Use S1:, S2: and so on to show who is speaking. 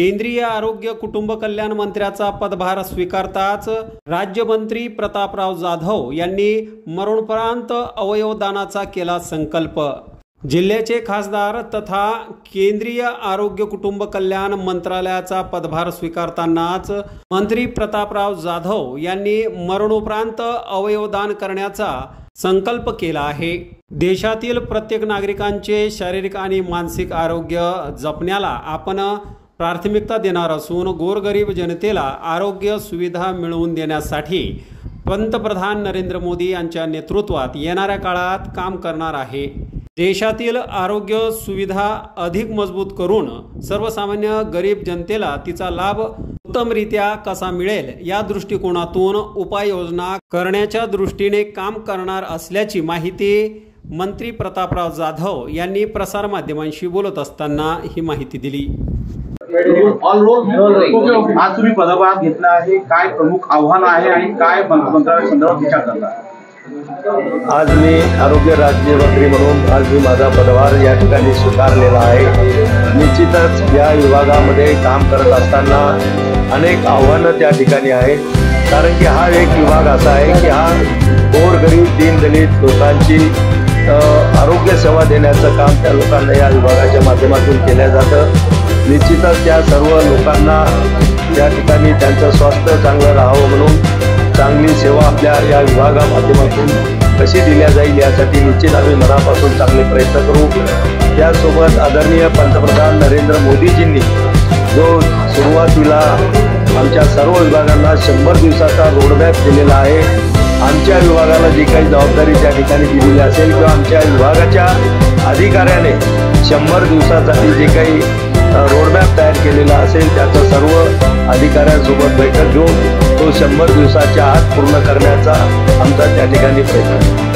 S1: केंद्रीय आरोग्य कुटुंब कल्याण मंत्र्याचा पदभार स्वीकारताच राज्यमंत्री प्रतापराव जाधव यांनी मरणोपरांत अवयवदानाचा केला संकल्प। जिल्ह्याचे खासदार तथा केंद्रीय आरोग्य कुटुंब कल्याण मंत्रालयाचा पदभार स्वीकारतानाच मंत्री प्रतापराव जाधव यांनी मरणोपरांत अवयवदान करण्याचा संकल्प केला आहे। देशातील प्रत्येक नागरिकांचे शारीरिक आणि मानसिक आरोग्य जपण्याला आपण प्राथमिकता देणार असून गोरगरीब जनतेला आरोग्य सुविधा मिळवून देण्यासाठी पंतप्रधान नरेंद्र मोदी यांच्या नेतृत्वात येणाऱ्या काळात काम करणार आहे। देशातील आरोग्य सुविधा अधिक मजबूत करून सर्वसामान्य गरीब जनतेला तिचा लाभ उत्तमरित्या कसा मिळेल या दृष्टिकोनातून उपाययोजना करण्याच्या दृष्टीने काम करणार असल्याची माहिती मंत्री प्रतापराव जाधव यांनी प्रसार माध्यमांशी बोलत असताना ही माहिती दिली।
S2: आज तुम्ही पदभार घेतला आहे, काय प्रमुख आव्हान आहे आणि काय मंत्रालयासंदर्भात विचार करता?
S3: आज मी आरोग्य राज्यमंत्री म्हणून आज मी माझा पदभार या ठिकाणी स्वीकारलेला आहे। निश्चितच या विभागामध्ये काम करत असताना अनेक आव्हानं त्या ठिकाणी आहेत, कारण की हा एक विभाग असा आहे की हा गोरगरीब दीनदलित लोकांची आरोग्य सेवा देण्याचं काम त्या लोकांना या विभागाच्या माध्यमातून केलं जातं। निश्चितच त्या सर्व लोकांना त्या ठिकाणी त्यांचं स्वास्थ्य चांगलं राहावं म्हणून चांगली सेवा आपल्या या विभागा माध्यमातून कशी दिल्या जाईल यासाठी निश्चित आम्ही मनापासून चांगले प्रयत्न करू। त्यासोबत आदरणीय पंतप्रधान नरेंद्र मोदीजींनी जो सुरुवातीला आमच्या सर्व विभागांना 100 दिवसाचा रोडमॅप दिलेला आहे, आमच्या विभागाला जी काही जबाबदारी त्या ठिकाणी दिलेली असेल किंवा आमच्या विभागाच्या अधिकाऱ्याने 100 दिवसासाठी जे काही रोडमॅप तयार केलेला असेल त्याचं सर्व अधिकाऱ्यांसोबत बैठक घेऊन तो 100 दिवसाच्या आत पूर्ण करण्याचा आमचा त्या ठिकाणी प्रयत्न आहे।